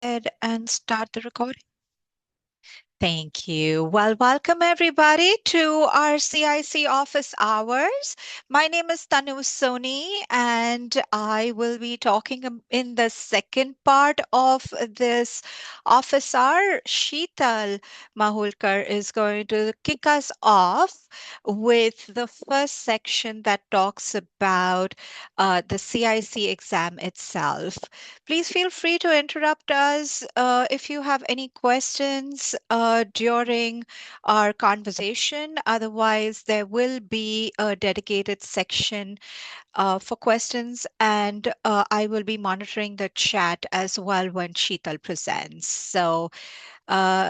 ahead and start the recording. Thank you. Well, welcome everybody to our CIC Office Hours. My name is Tanu Soni, and I will be talking in the second part of this office hour. Sheetal Mahulkar is going to kick us off with the first section that talks about the CIC exam itself. Please feel free to interrupt us if you have any questions during our conversation. Otherwise, there will be a dedicated section for questions, and I will be monitoring the chat as well when Sheetal presents. So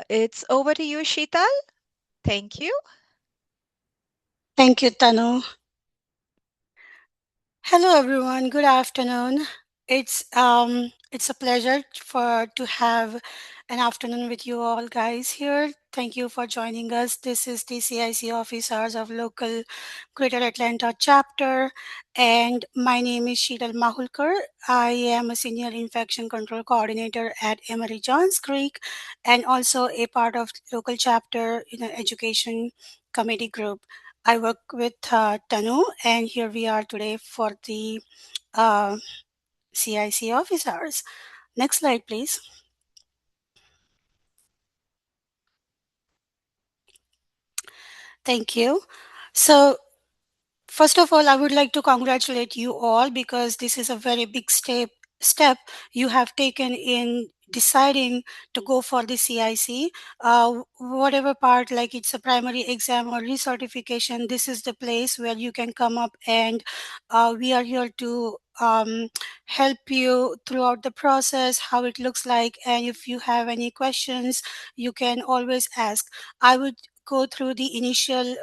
it's over to you, Sheetal. Thank you. Thank you, Tanu. Hello, everyone. Good afternoon. It's a pleasure to have an afternoon with you all guys here. Thank you for joining us. This is the CIC Office Hours of Local Greater Atlanta chapter, and my name is Sheetal Mahulkar. I am a senior infection control coordinator at Emory Johns Creek, and also a part of local chapter in an education committee group. I work with Tanu, and here we are today for the uh, CIC office hours. Next slide, please. Thank you. So, first of all, I would like to congratulate you all because this is a very big step you have taken in deciding to go for the CIC. Whatever part, like it's a primary exam or recertification, this is the place where you can come up, and we are here to help you throughout the process, how it looks like, and if you have any questions, you can always ask. I would go through the initial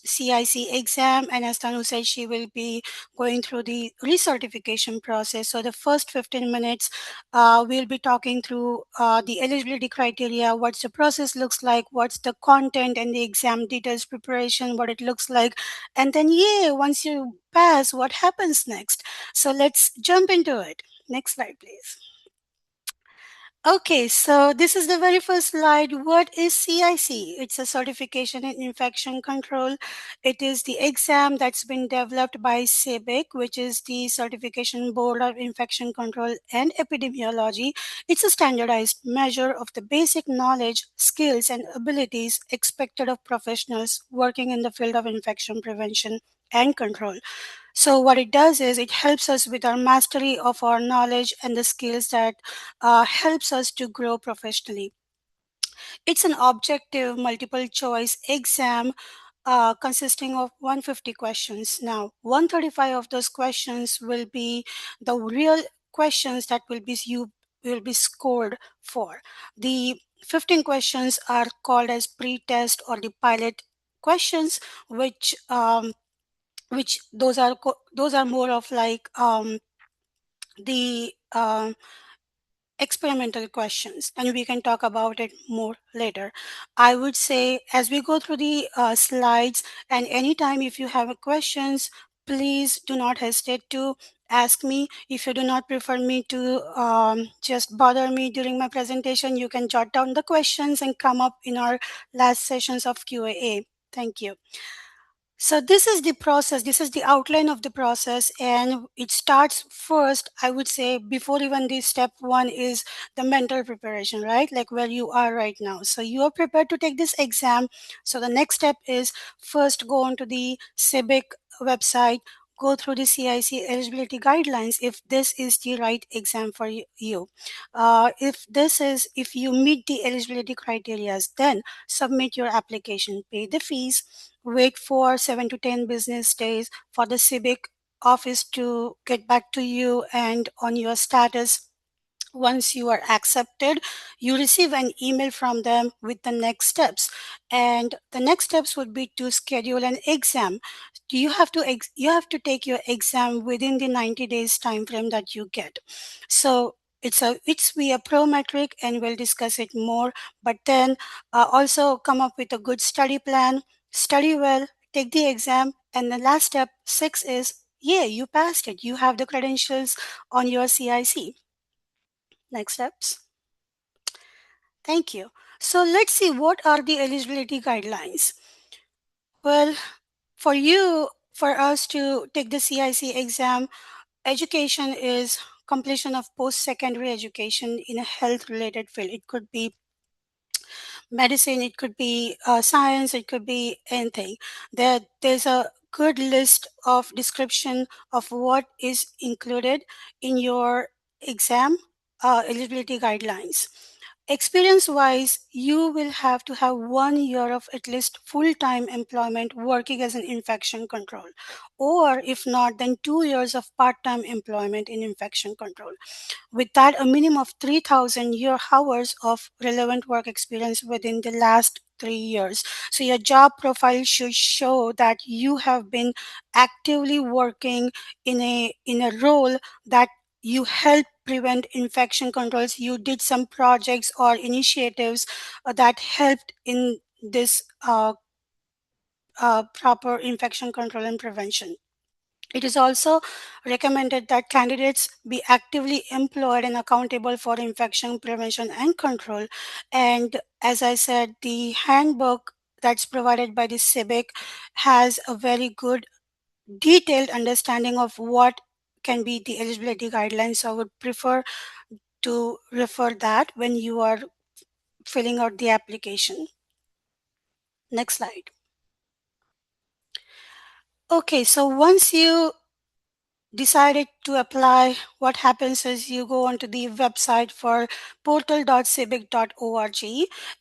CIC exam, and as Tanu said, she will be going through the recertification process. So the first 15 minutes, we'll be talking through the eligibility criteria, what's the process looks like, what's the content and the exam details preparation, what it looks like, and then once you pass, what happens next? So let's jump into it. Next slide, please. Okay, so this is the very first slide. What is CIC? It's a certification in infection control. It is the exam that's been developed by CIBIC, which is the Certification Board of Infection Control and Epidemiology. It's a standardized measure of the basic knowledge, skills, and abilities expected of professionals working in the field of infection prevention and control. So what it does is it helps us with our mastery of our knowledge and the skills that helps us to grow professionally. It's an objective multiple choice exam consisting of 150 questions. Now, 135 of those questions will be the real questions that you will be scored for. The 15 questions are called as pre-test or the pilot questions, which those are more of like the experimental questions, and we can talk about it more later. I would say as we go through the slides, and anytime if you have questions, please do not hesitate to ask me. If you do not prefer me to just bother me during my presentation, you can jot down the questions and come up in our last sessions of Q&A. Thank you. So this is the process, this is the outline of the process, and it starts first, I would say, before even the step one is the mental preparation, right? Like where you are right now. So you are prepared to take this exam. So the next step is first go onto the CIBIC website, go through the CIC eligibility guidelines if this is the right exam for you. If you meet the eligibility criteria, then submit your application, pay the fees, wait for 7 to 10 business days for the civic office to get back to you and on your status. Once you are accepted, you receive an email from them with the next steps, and the next steps would be to schedule an exam. You have to take your exam within the 90 days time frame that you get. So it's via prometric, and we'll discuss it more. But then also come up with a good study plan, study well, take the exam, and the last step 6 is you passed it, you have the credentials on your CIC. Next steps. Thank you. So let's see, what are the eligibility guidelines? Well, for us to take the CIC exam, education is completion of post-secondary education in a health-related field. It could be medicine, it could be science, it could be anything. There's a good list of description of what is included in your exam eligibility guidelines. Experience wise, you will have to have 1 year of at least full time employment working as an infection control, or if not, then 2 years of part time employment in infection control. With that, a minimum of 3,000 year hours of relevant work experience within the last 3 years. So your job profile should show that you have been actively working in a role that you help prevent infection controls. You did some projects or initiatives that helped in this proper infection control and prevention. It is also recommended that candidates be actively employed and accountable for infection prevention and control. And as I said, the handbook that's provided by the CIBIC has a very good detailed understanding of what can be the eligibility guidelines. So I would prefer to refer that when you are filling out the application. Next slide. Okay, so once you decided to apply, what happens is you go onto the website for portal.civic.org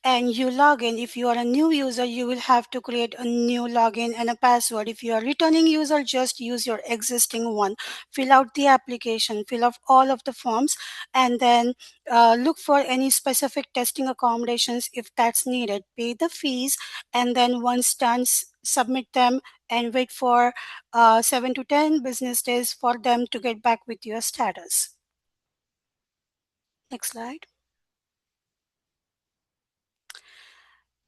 and you log in. If you are a new user, you will have to create a new login and a password. If you are a returning user, just use your existing one. Fill out the application, fill out all of the forms, and then look for any specific testing accommodations if that's needed. Pay the fees, and then once done, submit them and wait for 7 to 10 business days for them to get back with your status. Next slide.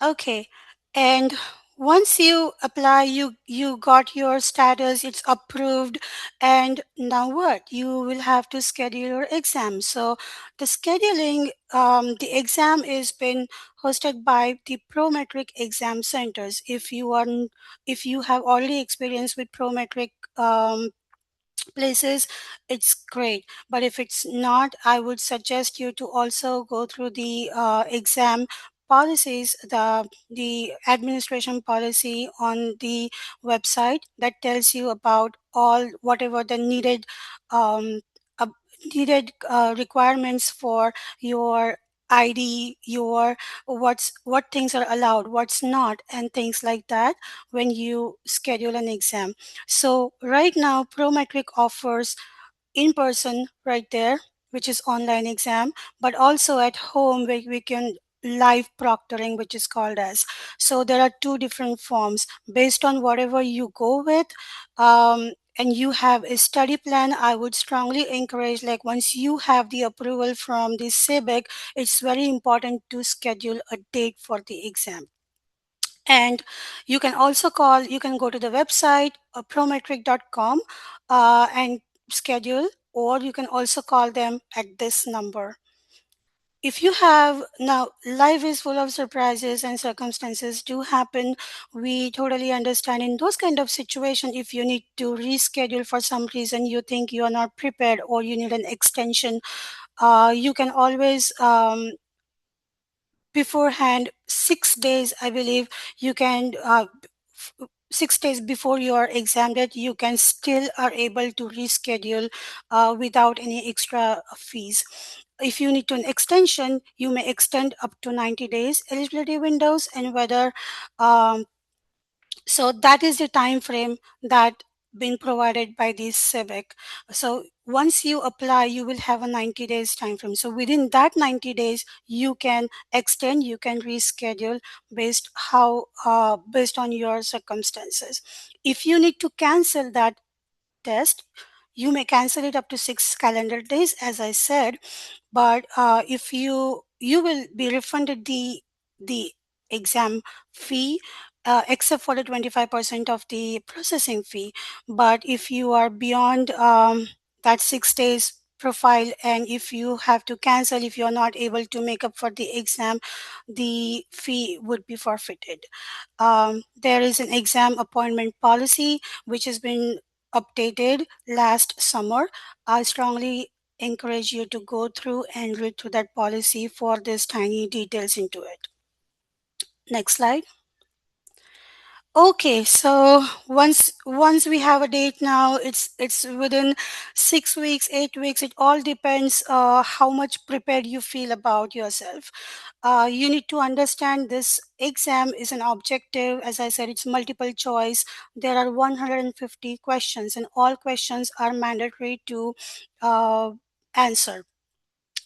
Okay. And once you apply, you got your status, it's approved, and now what? You will have to schedule your exam. So the scheduling, the exam is been hosted by the Prometric exam centers. If you have already experience with Prometric places, it's great. But if it's not, I would suggest you to also go through the exam policies, the administration policy on the website that tells you about all whatever the um, uh, needed requirements for your ID, your what things are allowed, what's not, and things like that when you schedule an exam. So right now, Prometric offers in person right there, which is online exam, but also at home where we can live proctoring, which is called as. So there are two different forms based on whatever you go with. And you have a study plan, I would strongly encourage, like once you have the approval from the CIBIC, it's very important to schedule a date for the exam. And you can go to the website prometric.com and schedule, or you can also call them at this number. If you have now, life is full of surprises and circumstances do happen. We totally understand in those kind of situation, if you need to reschedule for some reason, you think you are not prepared or you need an extension, you can always beforehand 6 days, I believe, you can 6 days before your exam date, you can still are able to reschedule without any extra fees. If you need to an extension, you may extend up to 90 days eligibility windows, and whether um, so that is the time frame that been provided by the civic. So once you apply, you will have a 90 days time frame. So within that 90 days, you can extend, you can reschedule based on your circumstances. If you need to cancel that test, you may cancel it up to 6 calendar days, as I said. But if you will be refunded the exam fee, except for the 25% of the processing fee. But if you are beyond that 6 days profile, and if you have to cancel, if you're not able to make up for the exam, the fee would be forfeited. There is an exam appointment policy which has been updated last summer. I strongly encourage you to go through and read through that policy for these tiny details into it. Next slide. Okay, so once we have a date now, it's within 6 weeks, 8 weeks. It all depends how much prepared you feel about yourself. You need to understand this exam is an objective. As I said, it's multiple choice. There are 150 questions, and all questions are mandatory to uh, answer.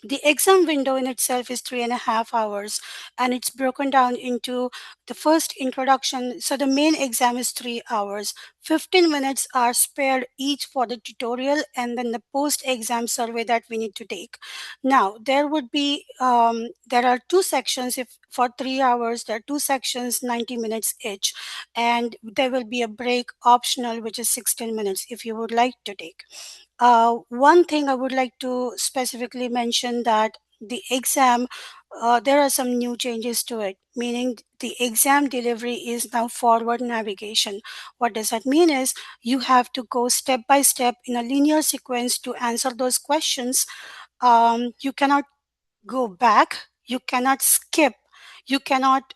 The exam window in itself is 3.5 hours, and it's broken down into the first introduction. So the main exam is 3 hours. 15 minutes are spared each for the tutorial and then the post exam survey that we need to take. Now there are two sections. If for 3 hours there are two sections, 90 minutes each, and there will be a break optional which is 16 minutes if you would like to take. One thing I would like to specifically mention that the exam, there are some new changes to it, meaning the exam delivery is now forward navigation. What does that mean is you have to go step by step in a linear sequence to answer those questions. You cannot go back, you cannot skip, you cannot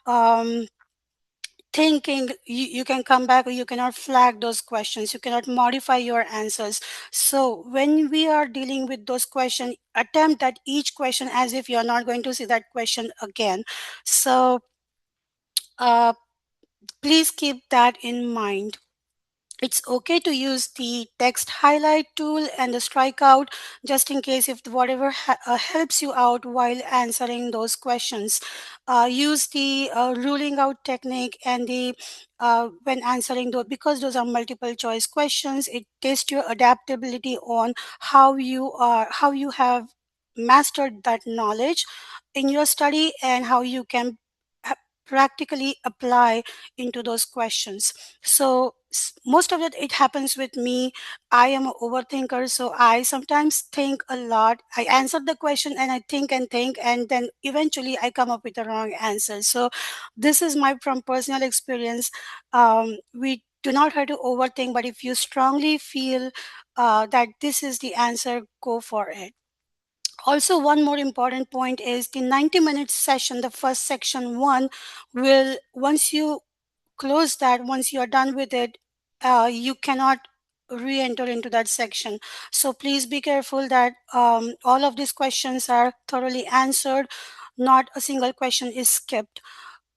thinking you can come back, or you cannot flag those questions, you cannot modify your answers. So when we are dealing with those questions, attempt at each question as if you're not going to see that question again. So uh, please keep that in mind. It's okay to use the text highlight tool and the strikeout just in case if whatever helps you out while answering those questions. Use the ruling out technique and the when answering those, because those are multiple choice questions. It tests your adaptability on how you have mastered that knowledge in your study and how you can ha- practically apply into those questions. So most of it happens with me. I am an overthinker, so I sometimes think a lot. I answer the question and I think, and then eventually I come up with the wrong answer. So this is my from personal experience. We do not have to overthink, but if you strongly feel that this is the answer, go for it. Also, one more important point is the 90-minute session, the first section one, will once you close that, once you are done with it, you cannot re-enter into that section. So please be careful that all of these questions are thoroughly answered, not a single question is skipped.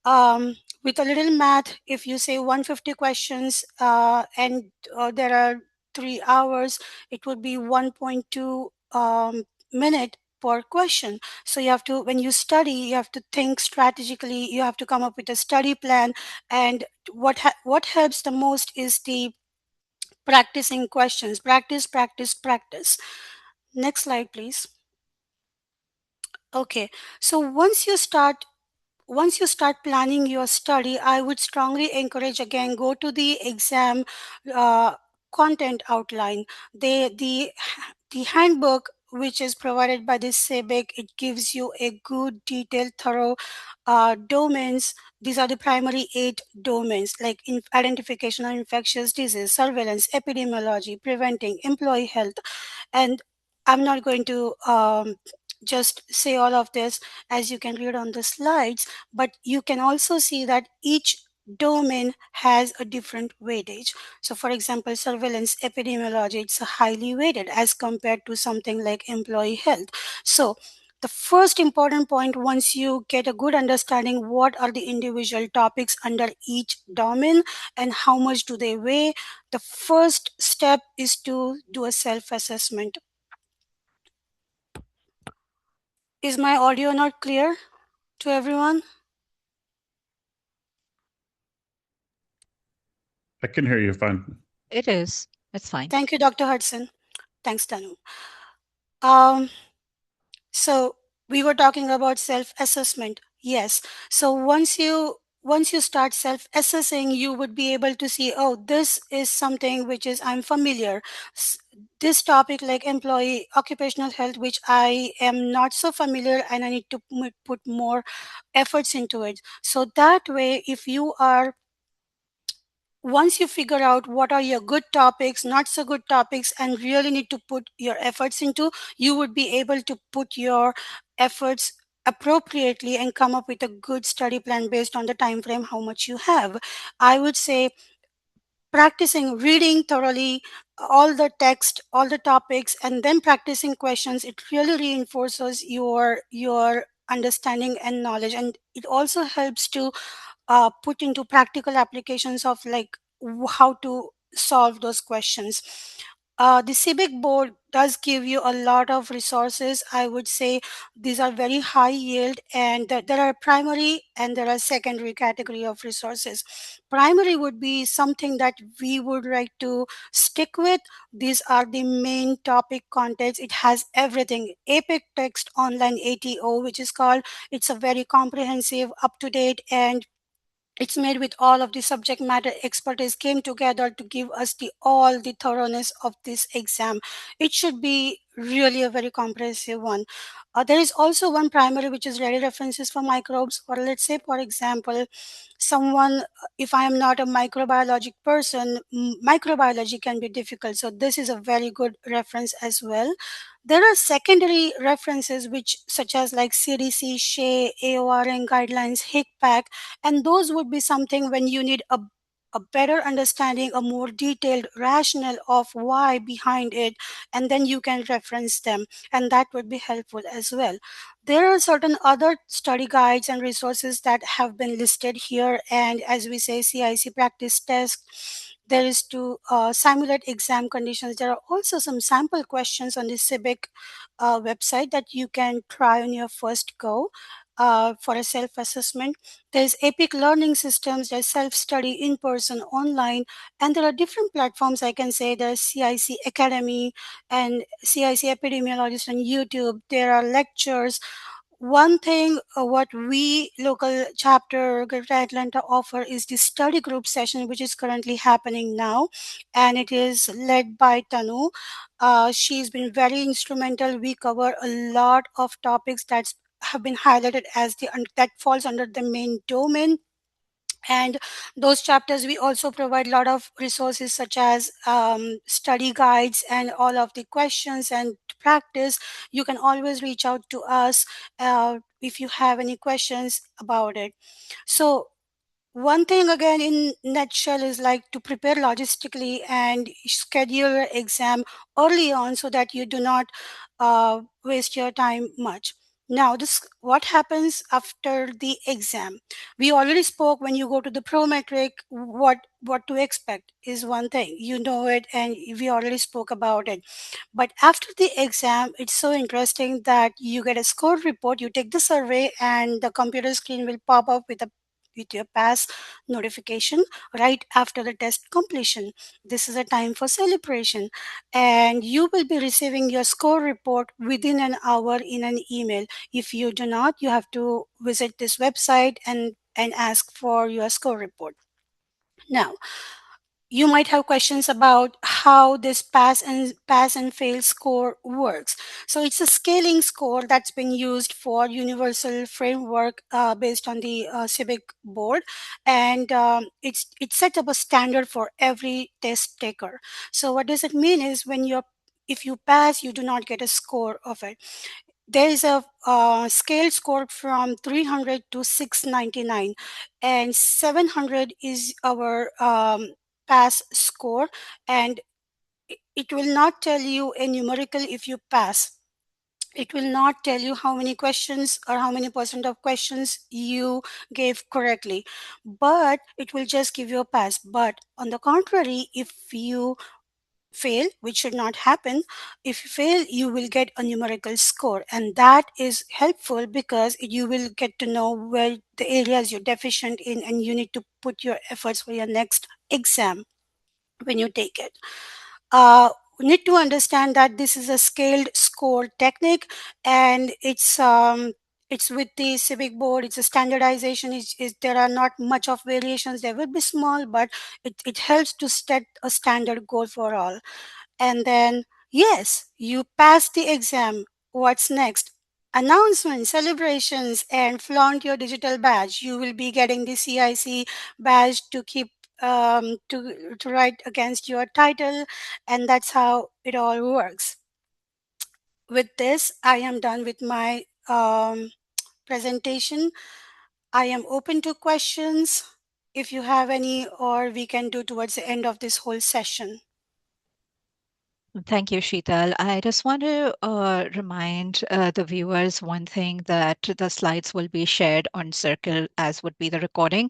With a little math, if you say 150 questions and there are 3 hours, it would be 1.2 minute per question. So you have to, when you study, you have to think strategically, you have to come up with a study plan. And what helps the most is the practicing questions. Practice, practice, practice. Next slide, please. Okay, so once you start planning your study, I would strongly encourage, again, go to the exam uh, content outline. The handbook which is provided by this CBIC, it gives you a good detailed thorough domains. These are the primary 8 domains, like identification of infectious disease, surveillance, epidemiology, preventing, employee health. And I'm not going to just say all of this, as you can read on the slides, but you can also see that each domain has a different weightage. So for example, surveillance epidemiology, it's highly weighted as compared to something like employee health. So the first important point, once you get a good understanding what are the individual topics under each domain and how much do they weigh, the first step is to do a self-assessment. Is my audio not clear to everyone? I can hear you fine. It is. It's fine. Thank you, Dr. Hudson. Thanks, Tanu. Um, so we were talking about self-assessment. Yes. So once you start self-assessing, you would be able to see, oh, this is something which is I'm familiar. this topic like employee occupational health, which I am not so familiar and I need to put more efforts into it. So that way, if you are once you figure out what are your good topics, not so good topics, and really need to put your efforts into, you would be able to put your efforts appropriately and come up with a good study plan based on the time frame how much you have. I would say practicing reading thoroughly all the text, all the topics, and then practicing questions, it really reinforces your understanding and knowledge, and it also helps to put into practical applications of like how to solve those questions. The civic board does give you a lot of resources. I would say these are very high yield, and there are primary and there are secondary category of resources. Primary would be something that we would like to stick with. These are the main topic contents. It has everything. Epic Text Online ATO, which is called, it's a very comprehensive, up to date, and it's made with all of the subject matter expertise came together to give us the all the thoroughness of this exam. It should be really a very comprehensive one. There is also one primary which is ready references for microbes, or let's say for example someone, if I am not a microbiologic person, microbiology can be difficult, so this is a very good reference as well. There are secondary references which such as like CDC, SHE, AORN guidelines, HICPAC, and those would be something when you need a better understanding, a more detailed rationale of why behind it, and then you can reference them, and that would be helpful as well. There are certain other study guides and resources that have been listed here, and as we say, CIC practice test. There is to simulate exam conditions. There are also some sample questions on the civic website that you can try on your first go for a self-assessment. There's Epic Learning Systems, there's self-study in person, online, and there are different platforms. I can say there's CIC Academy and CIC Epidemiologist on YouTube. There are lectures. One thing what we local chapter Greater Atlanta offer is the study group session, which is currently happening now, and it is led by Tanu. She's been very instrumental. We cover a lot of topics that have been highlighted as that falls under the main domain, and those chapters we also provide a lot of resources such as study guides and all of the questions and to practice. You can always reach out to us if you have any questions about it. So one thing again in nutshell is like to prepare logistically and schedule your exam early on so that you do not waste your time much. Now this what happens after the exam. We already spoke when you go to the prometric, what to expect is one thing. You know it and we already spoke about it. But after the exam, it's so interesting that you get a score report, you take the survey, and the computer screen will pop up with your pass notification right after the test completion. This is a time for celebration, and you will be receiving your score report within an hour in an email. If you do not, you have to visit this website and ask for your score report. Now, you might have questions about how this pass and fail score works. So it's a scaling score that's been used for universal framework based on the civic board, and it's set up a standard for every test taker. So what does it mean is when you're if you pass, you do not get a score of it. There is a scale score from 300 to 699, and 700 is our pass score, and it will not tell you a numerical if you pass. It will not tell you how many questions or how many percent of questions you gave correctly, but it will just give you a pass. But on the contrary, if you fail, which should not happen, if you fail, you will get a numerical score, and that is helpful because you will get to know where the areas you're deficient in, and you need to put your efforts for your next exam when you take it. We need to understand that this is a scaled score technique, and it's with the civic board. It's a standardization. There are not much of variations. There will be small, but it helps to set a standard goal for all. And then Yes, you passed the exam. What's next? Announcements, celebrations, and flaunt your digital badge. You will be getting the CIC badge to keep to write against your title, and that's how it all works. With this, I am done with my presentation. I am open to questions if you have any, or we can do towards the end of this whole session. Thank you, Sheetal. I just want to remind the viewers one thing, that the slides will be shared on Circle, as would be the recording.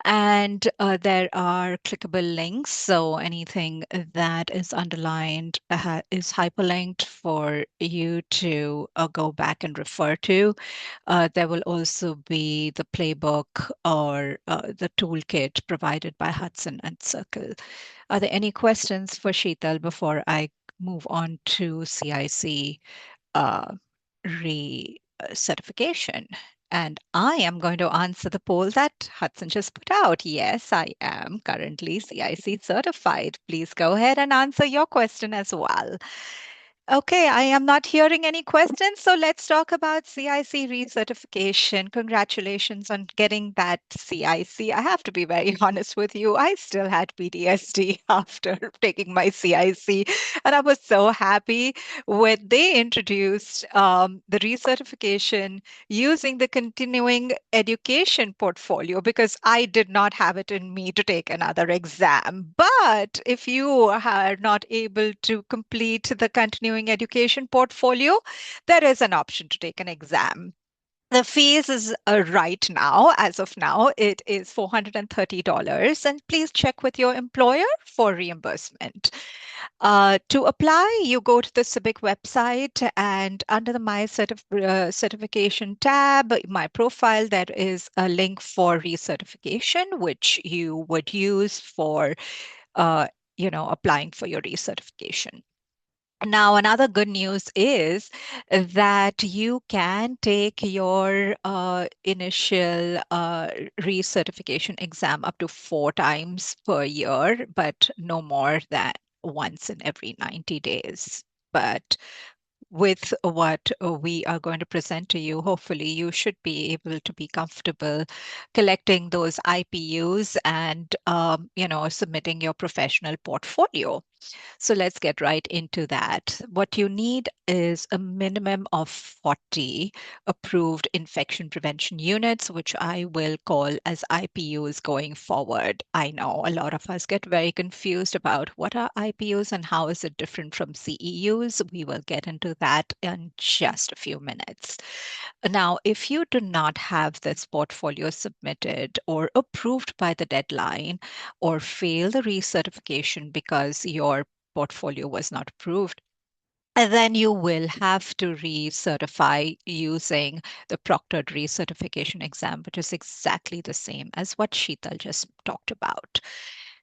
And there are clickable links. So anything that is underlined is hyperlinked for you to go back and refer to. There will also be the playbook or the toolkit provided by Hudson and Circle. Are there any questions for Sheetal before I move on to CIC uh, re-certification? And I am going to answer the poll that Hudson just put out. Yes, I am currently CIC certified. Please go ahead and answer your question as well. Okay, I am not hearing any questions, so let's talk about CIC recertification. Congratulations on getting that CIC. I have to be very honest with you. I still had PTSD after taking my CIC, and I was so happy when they introduced the recertification using the continuing education portfolio, because I did not have it in me to take another exam. But if you are not able to complete the continuing education portfolio, there is an option to take an exam. The fees is right now, as of now, it is $430. And please check with your employer for reimbursement. To apply, you go to the Civic website, and under the Certification tab, My Profile, there is a link for recertification, which you would use for uh, applying for your recertification. Now, another good news is that you can take your initial recertification exam up to 4 times per year, but no more than once in every 90 days. But with what we are going to present to you, hopefully you should be able to be comfortable collecting those IPUs and submitting your professional portfolio. So let's get right into that. What you need is a minimum of 40 approved infection prevention units, which I will call as IPUs going forward. I know a lot of us get very confused about what are IPUs and how is it different from CEUs. We will get into that in just a few minutes. Now, if you do not have this portfolio submitted or approved by the deadline, or fail the recertification because your portfolio was not approved, and then you will have to recertify using the proctored recertification exam, which is exactly the same as what Sheetal just talked about.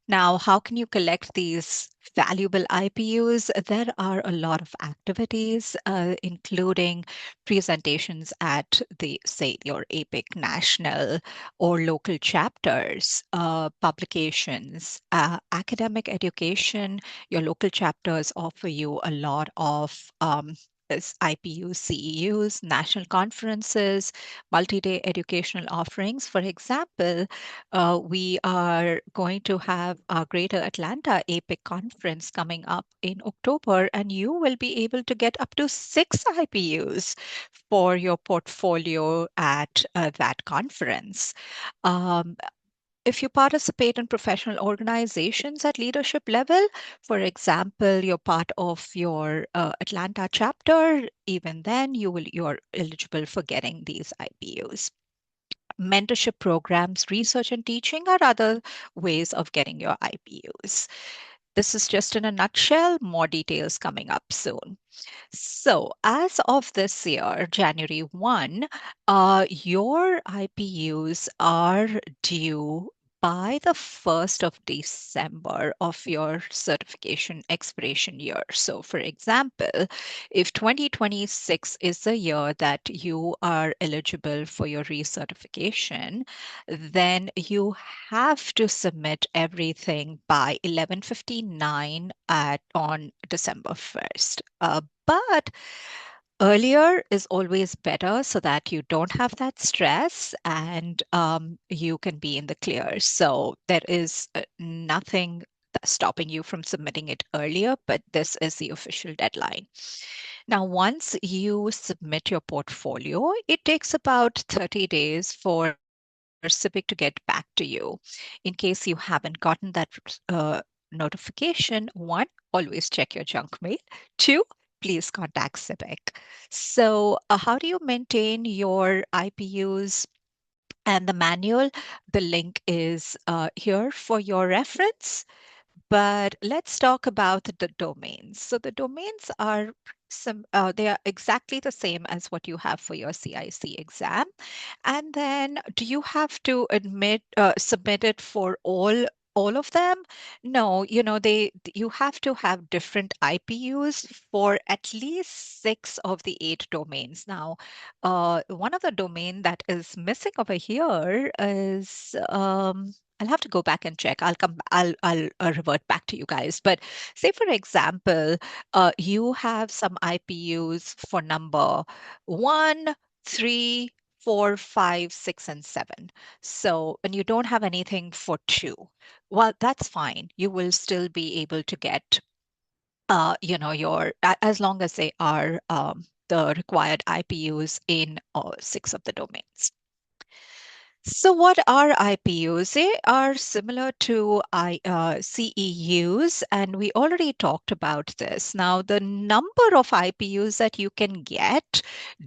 Now, how can you collect these valuable IPUs? There are a lot of activities, including presentations at say, your APIC national or local chapters, publications, academic education. Your local chapters offer you a lot of IPUs, CEUs, national conferences, multi-day educational offerings. For example, we are going to have our Greater Atlanta APIC conference coming up in October, and you will be able to get up to 6 IPUs for your portfolio at that conference. Um, if you participate in professional organizations at leadership level, for example, you're part of your Atlanta chapter, even then you're eligible for getting these IPUs. Mentorship programs, research and teaching are other ways of getting your IPUs. This is just in a nutshell, more details coming up soon. So, as of this year, January 1, your IPUs are due by the 1st of December of your certification expiration year. So, for example, if 2026 is the year that you are eligible for your recertification, then you have to submit everything by 11:59 on December 1st. But earlier is always better so that you don't have that stress and you can be in the clear. So there is nothing that's stopping you from submitting it earlier, but this is the official deadline. Now, once you submit your portfolio, it takes about 30 days for CIPIC to get back to you. In case you haven't gotten that notification, one, always check your junk mail. Two, please contact CIPIC. So, how do you maintain your IPUs and the manual? The link is here for your reference. But let's talk about the domains. So the domains are they are exactly the same as what you have for your CIC exam. And then do you have to submit it for all of them? No, you have to have different IPUs for at least 6 of the 8 domains. Now, one of the domain that is missing over here is I'll have to go back and check. I'll revert back to you guys. But say, for example, you have some IPUs for number 1, 3, 4, 5, 6, and 7. So, and you don't have anything for 2. Well, that's fine. You will still be able to get, as long as they are the required IPUs in 6 of the domains. So what are IPUs? They are similar to CEUs, and we already talked about this. Now, the number of IPUs that you can get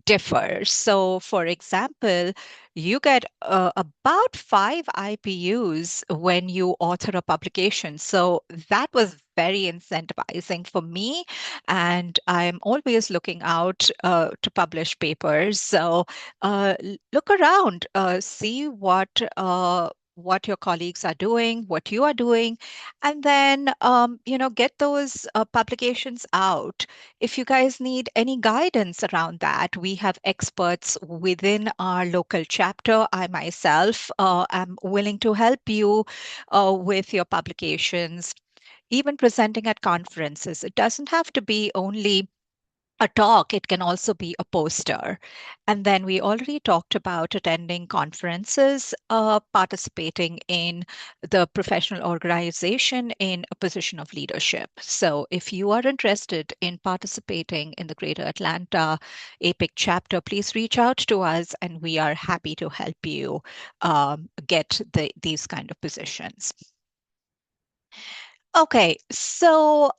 differs. So, for example, you get about 5 IPUs when you author a publication. So that was very incentivizing for me, and I'm always looking out to publish papers. So look around, see what your colleagues are doing, what you are doing, and then get those publications out. If you guys need any guidance around that, we have experts within our local chapter. I myself am willing to help you with your publications, even presenting at conferences. It doesn't have to be only a talk, it can also be a poster. And then we already talked about attending conferences, participating in the professional organization in a position of leadership. So if you are interested in participating in the Greater Atlanta APIC chapter, please reach out to us and we are happy to help you get these kind of positions. Okay, so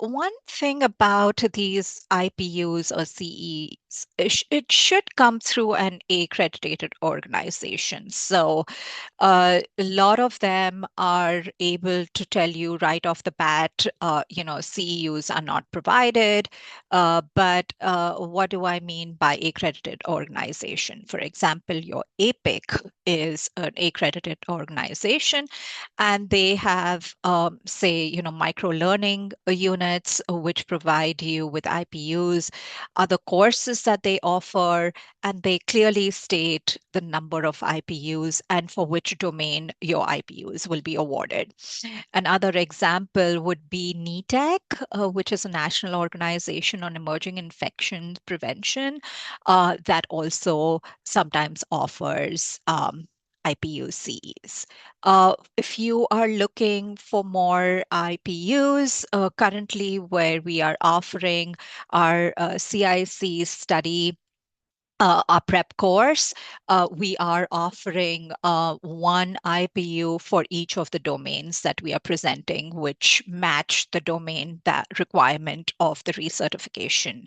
one thing about these IPUs or CEs, it should come through an accredited organization. So a lot of them are able to tell you right off the bat, CEUs are not provided. But what do I mean by accredited organization? For example, your APIC is an accredited organization, and they have, say, micro learning units which provide you with IPUs, other courses that they offer, and they clearly state the number of IPUs and for which domain your IPUs will be awarded. Another example would be NETEC, which is a national organization on emerging infection prevention, that also sometimes offers IPUCs. If you are looking for more IPUs, currently where we are offering our CIC study, our prep course, we are offering 1 IPU for each of the domains that we are presenting, which match the domain that requirement of the recertification.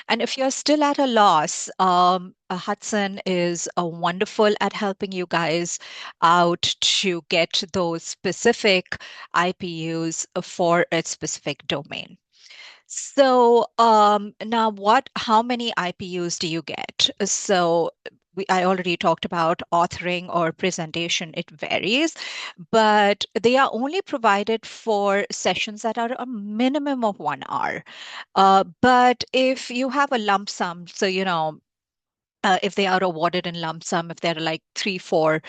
And if you're still at a loss, Hudson is wonderful at helping you guys out to get those specific IPUs for a specific domain. So now how many IPUs do you get? So I already talked about authoring or presentation. It varies, but they are only provided for sessions that are a minimum of 1 hour. But if you have a lump sum, so if they are awarded in lump sum, if there are like three, four,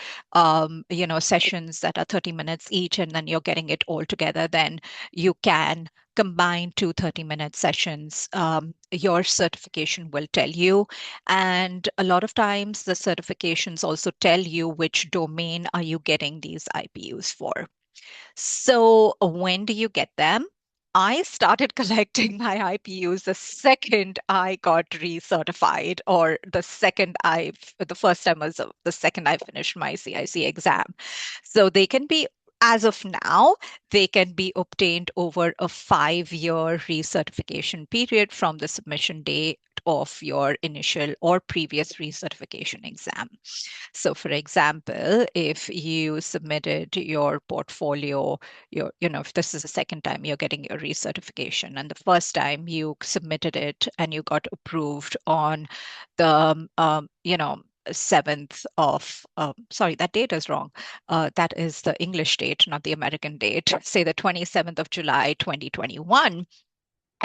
sessions that are 30 minutes each, and then you're getting it all together, then you can combine two 30-minute sessions. Your certification will tell you. And a lot of times the certifications also tell you which domain are you getting these IPUs for. So when do you get them? I started collecting my IPUs the second I got recertified, or the first time was the second I finished my CIC exam. So they can be, as of now, they can be obtained over a 5-year recertification period from the submission date of your initial or previous recertification exam. So, for example, if you submitted your portfolio, if this is the second time you're getting your recertification, and the first time you submitted it and you got approved on the, 7th of, sorry, that date is wrong. That is the English date, not the American date. Say the 27th of July, 2021.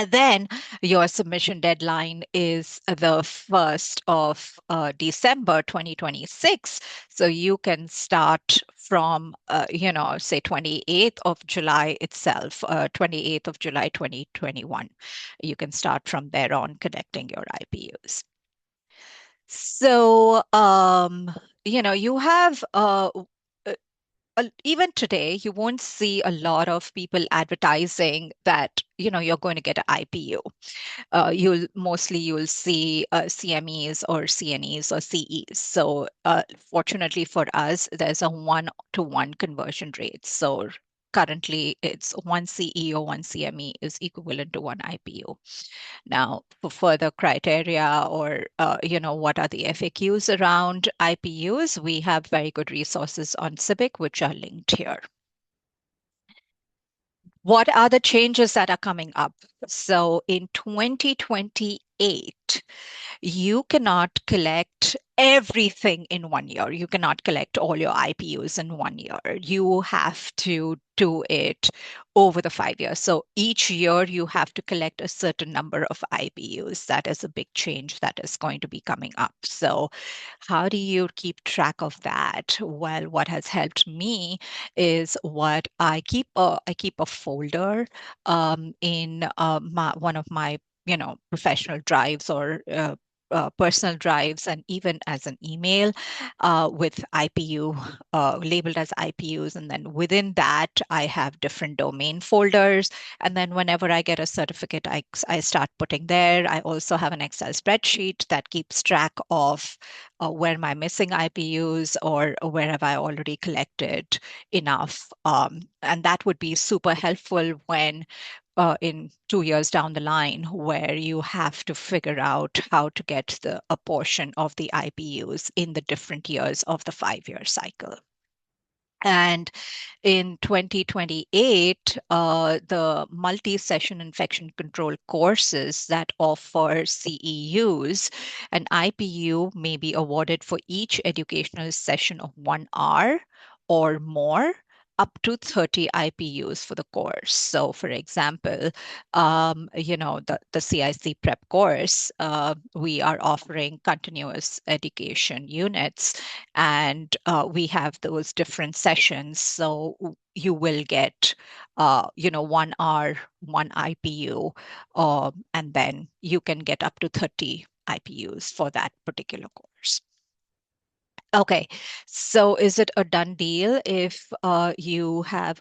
And then your submission deadline is the 1st of December 2026. So you can start from, say 28th of July itself, 28th of July 2021. You can start from there on connecting your IPUs. So, you have even today, you won't see a lot of people advertising that, you're going to get an IPU. You'll see CMEs or CNEs or CEs. So fortunately for us, there's a 1-to-1 conversion rate. So currently it's one CE or one CME is equivalent to one IPU. Now, for further criteria or what are the FAQs around IPUs, we have very good resources on Civic, which are linked here. What are the changes that are coming up? So in 2028, you cannot collect everything in 1 year. You cannot collect all your IPUs in 1 year. You have to do it over the 5 years. So each year you have to collect a certain number of IPUs. That is a big change that is going to be coming up. So how do you keep track of that? Well, what has helped me is what I keep a folder in one of my professional drives or personal drives, and even as an email with IPU labeled as IPUs. And then within that, I have different domain folders. And then whenever I get a certificate, I start putting there. I also have an Excel spreadsheet that keeps track of where am I missing IPUs or where have I already collected enough. And that would be super helpful when in 2 years down the line, where you have to figure out how to get a portion of the IPUs in the different years of the 5-year cycle. And in 2028, the multi-session infection control courses that offer CEUs, an IPU may be awarded for each educational session of 1 hour or more, up to 30 IPUs for the course. So for example, the CIC prep course, we are offering continuous education units, and we have those different sessions. So you will get, 1 hour, one IPU, and then you can get up to 30 IPUs for that particular course. Okay, so is it a done deal if you have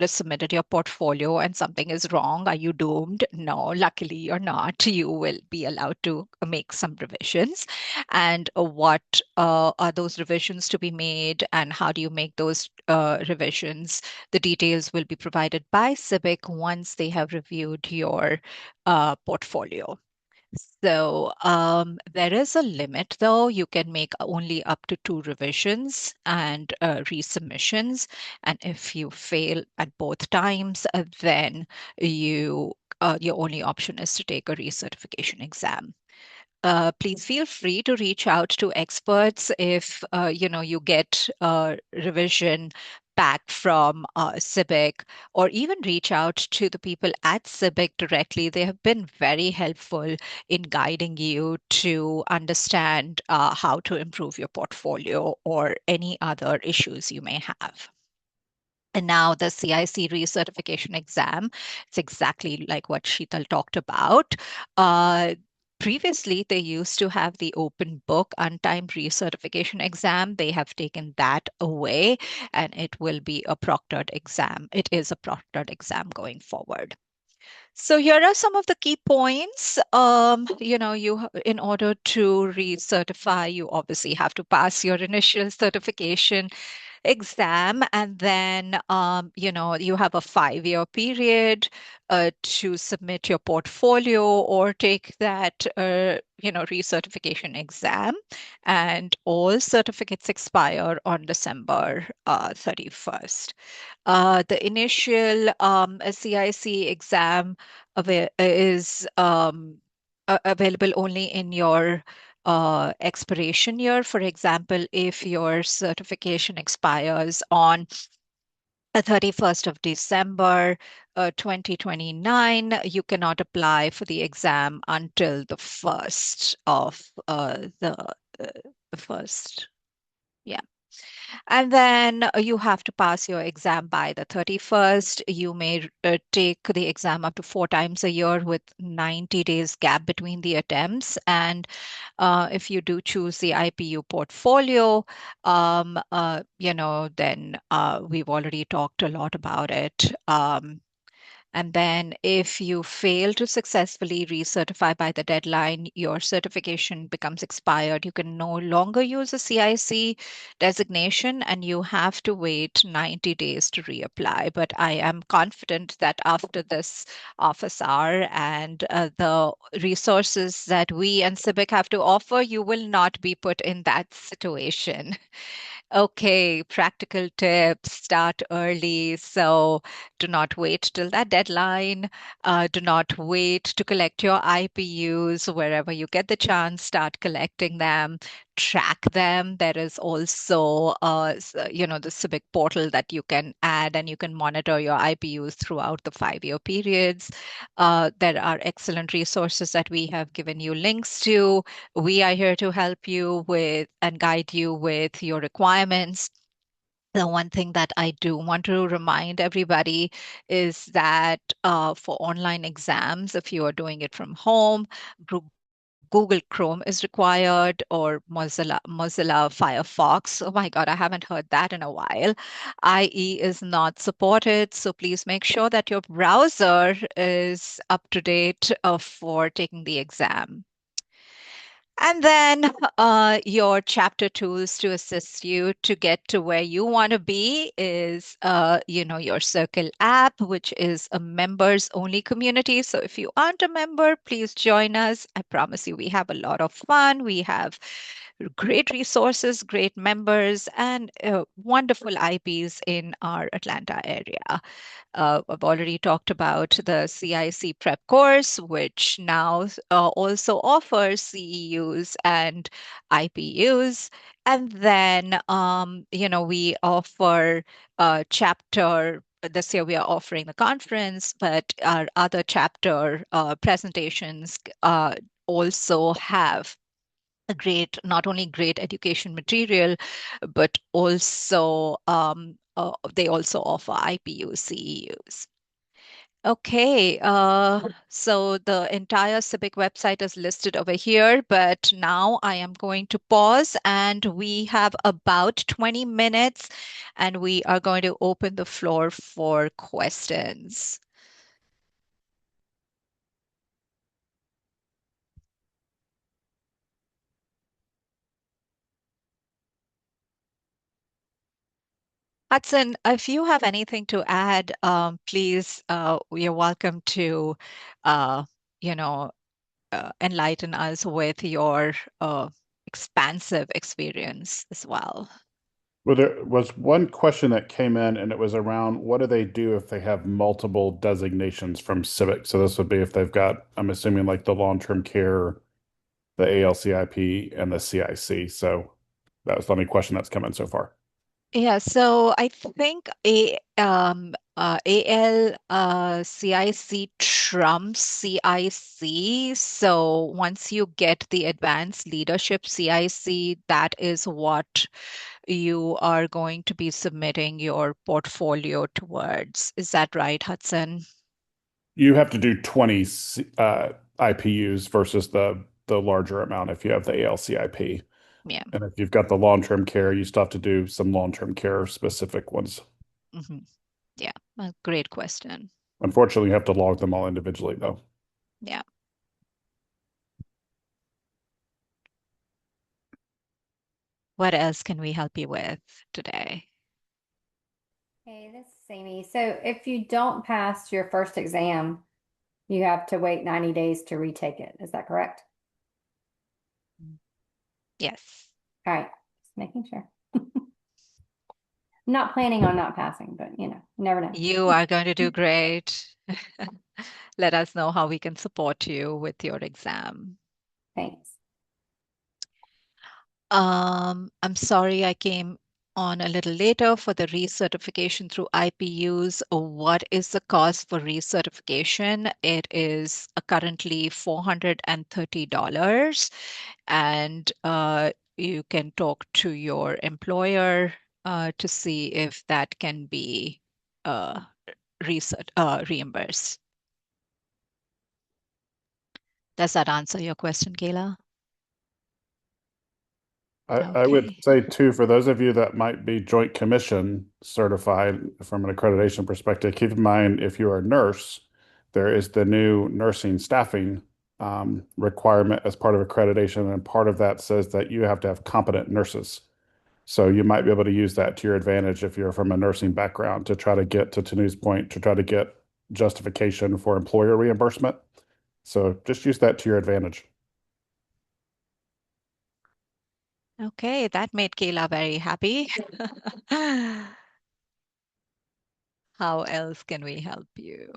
submitted your portfolio and something is wrong? Are you doomed? No, luckily you're not. You will be allowed to make some revisions. And what are those revisions to be made, and how do you make those revisions? The details will be provided by Civic once they have reviewed your portfolio. So there is a limit, though. You can make only up to 2 revisions and resubmissions. And if you fail at both times, then your only option is to take a recertification exam. please feel free to reach out to experts if you get revision back from Civic, or even reach out to the people at Civic directly. They have been very helpful in guiding you to understand how to improve your portfolio or any other issues you may have. And now the CIC recertification exam, it's exactly like what Sheetal talked about. Uh, Previously, they used to have the open book untimed recertification exam. They have taken that away, and it will be a proctored exam. It is a proctored exam going forward. So here are some of the key points. In order to recertify, you obviously have to pass your initial certification exam, and then you have a 5-year period to submit your portfolio or take that recertification exam, and all certificates expire on December 31st. The initial CIC exam is available only in your expiration year. For example, if your certification expires on the 31st of December 2029, you cannot apply for the exam until the first of the first. Yeah. And then you have to pass your exam by the 31st. You may take the exam up to 4 times a year with 90 days gap between the attempts. And if you do choose the IPU portfolio, then we've already talked a lot about it. And then if you fail to successfully recertify by the deadline, your certification becomes expired. You can no longer use a CIC designation and you have to wait 90 days to reapply. But I am confident that after this office hour and the resources that we and Civic have to offer, you will not be put in that situation. Okay, practical tips, start early. So do not wait till that deadline. Do not wait to collect your IPUs. Wherever you get the chance, start collecting them, track them. There is also, the Civic portal that you can add and you can monitor your IPUs throughout the 5-year periods. There are excellent resources that we have given you links to. We are here to help you with and guide you with your requirements. The one thing that I do want to remind everybody is that for online exams, if you are doing it from home, Google Chrome is required or Mozilla Firefox. Oh my God, I haven't heard that in a while. IE is not supported, so please make sure that your browser is up to date for taking the exam. And then your chapter tools to assist you to get to where you want to be is, your Circle app, which is a members only community. So if you aren't a member, please join us. I promise you, we have a lot of fun. We have great resources, great members, and wonderful IPs in our Atlanta area. I've already talked about the CIC prep course, which now also offers CEUs and IPUs. And then, we offer chapter. This year we are offering the conference, but our other chapter presentations also have a great, not only great education material, but also they also offer IPUs, CEUs. Okay, so the entire Civic website is listed over here, but now I am going to pause and we have about 20 minutes and we are going to open the floor for questions. Hudson, if you have anything to add, please, you're welcome to, uh, you know, enlighten us with your expansive experience as well. Well, there was one question that came in, and it was around what do they do if they have multiple designations from Civic? So this would be if they've got, I'm assuming like the long-term care the ALCIP and the CIC. So that was the only question that's come in so far. Yeah, so I think AL CIC trumps CIC. So once you get the advanced leadership CIC, that is what you are going to be submitting your portfolio towards. Is that right, Hudson? You have to do 20 IPUs versus the larger amount if you have the ALCIP. Yeah. And if you've got the long-term care, you still have to do some long-term care specific ones. Hmm. Yeah, a great question. Unfortunately, you have to log them all individually, though. Yeah. What else can we help you with today? Hey, this is Amy. So if you don't pass your first exam, you have to wait 90 days to retake it. Is that correct? Yes. All right, just making sure. Not planning on not passing, but you never know. You are going to do great. Let us know how we can support you with your exam. Thanks. I'm sorry I came on a little later for the recertification through IPUs. What is the cost for recertification? It is currently $430, and you can talk to your employer to see if that can be uh, reimbursed. Does that answer your question, Kayla? I would Okay. say too, for those of you that might be Joint Commission certified from an accreditation perspective, keep in mind if you are a nurse, there is the new nursing staffing requirement as part of accreditation, and part of that says that you have to have competent nurses. So you might be able to use that to your advantage if you're from a nursing background to try to get to Tanu's point, to try to get justification for employer reimbursement. So just use that to your advantage. Okay, that made Kayla very happy. How else can we help you?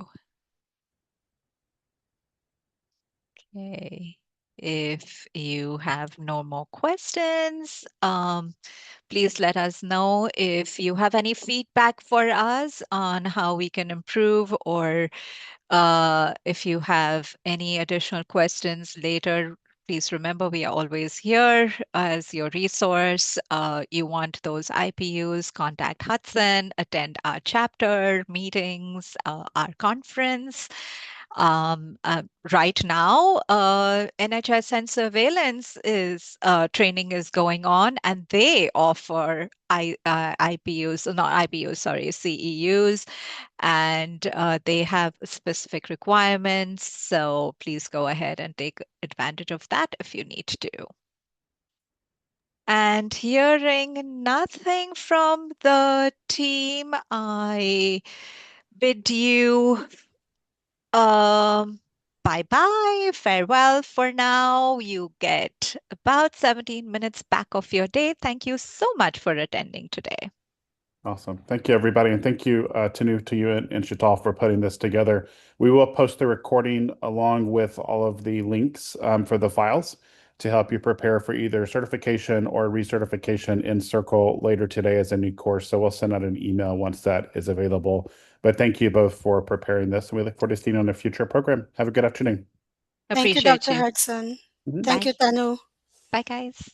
Okay. If you have no more questions, please let us know if you have any feedback for us on how we can improve, or if you have any additional questions later. Please remember, we are always here as your resource. You want those IPUs, contact Hudson, attend our chapter meetings, our conference. Right now, NHS and surveillance is training is going on, and they offer IPUs, not IPUs, sorry, CEUs, and they have specific requirements. So please go ahead and take advantage of that if you need to. And hearing nothing from the team, I bid you bye-bye, farewell for now. You get about 17 minutes back of your day. Thank you so much for attending today. Awesome. Thank you, everybody. And thank you, Tanu, to you and Shital for putting this together. We will post the recording along with all of the links for the files to help you prepare for either certification or recertification in Circle later today as a new course. So we'll send out an email once that is available. But thank you both for preparing this, and we look forward to seeing you on a future program. Have a good afternoon. Thank you, Appreciate Dr. you. Hudson. Mhm. Thank Bye. you, Tanu. Bye, guys.